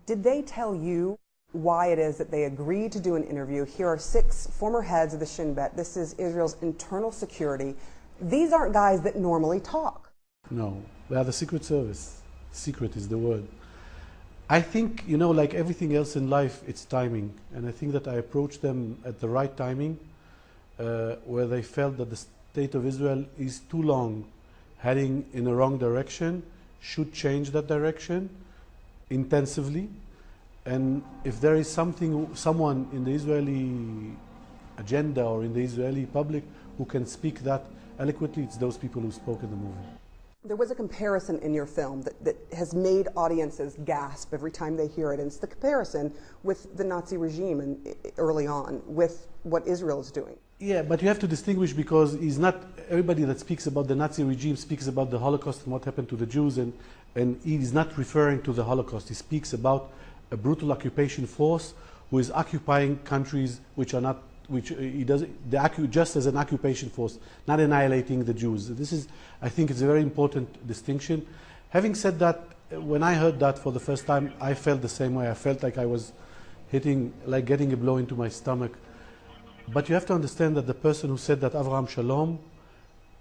Did they tell you why it is that they agreed to do an interview? Here are 6 former heads of the Shin Bet. This is Israel's internal security. These aren't guys that normally talk. No, they are the Secret Service. Secret is the word. I think, you know, like everything else in life, it's timing. And I think that I approached them at the right timing, where they felt that the state of Israel is too long heading in the wrong direction, should change that direction intensively. And if there is someone in the Israeli agenda or in the Israeli public who can speak that eloquently, it's those people who spoke in the movie. There was a comparison in your film that has made audiences gasp every time they hear it, and it's the comparison with the Nazi regime and early on with what Israel is doing. Yeah, but you have to distinguish, because he's not everybody that speaks about the Nazi regime speaks about the Holocaust and what happened to the Jews, and he's not referring to the Holocaust. He speaks about a brutal occupation force who is occupying countries which are not, which he does just as an occupation force, not annihilating the Jews. This is, I think, it's a very important distinction. Having said that, when I heard that for the first time, I felt the same way. I felt like I was getting a blow into my stomach. But you have to understand that the person who said that, Avraham Shalom,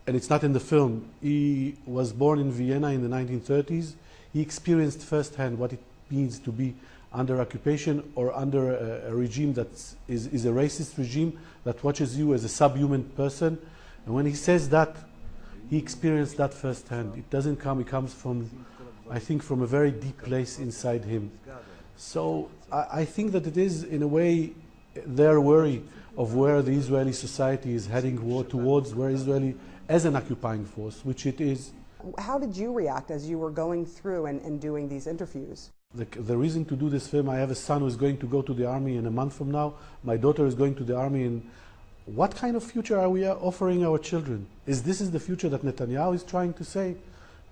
and it's not in the film, he was born in Vienna in the 1930s. He experienced firsthand what it means to be under occupation or under a regime that is a racist regime that watches you as a subhuman person. And when he says that, he experienced that firsthand. It doesn't come, it comes from, I think, from a very deep place inside him. So I think that it is, in a way, their worry of where the Israeli society is heading towards, where Israeli as an occupying force, which it is. How did you react as you were going through and doing these interviews? The reason to do this film, I have a son who is going to go to the army in a month from now. My daughter is going to the army. And what kind of future are we offering our children? This is the future that Netanyahu is trying to say?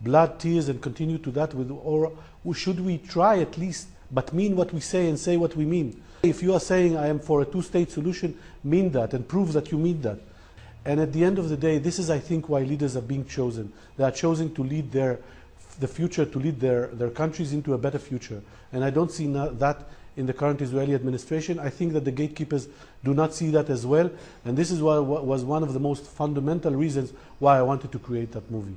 Blood, tears, and continue to that with, or should we try at least, but mean what we say and say what we mean? If you are saying I am for a two-state solution, mean that and prove that you mean that. And at the end of the day, this is, I think, why leaders are being chosen. They are chosen to lead the future, to lead their countries into a better future. And I don't see that in the current Israeli administration. I think that the gatekeepers do not see that as well. And this is what was one of the most fundamental reasons why I wanted to create that movie.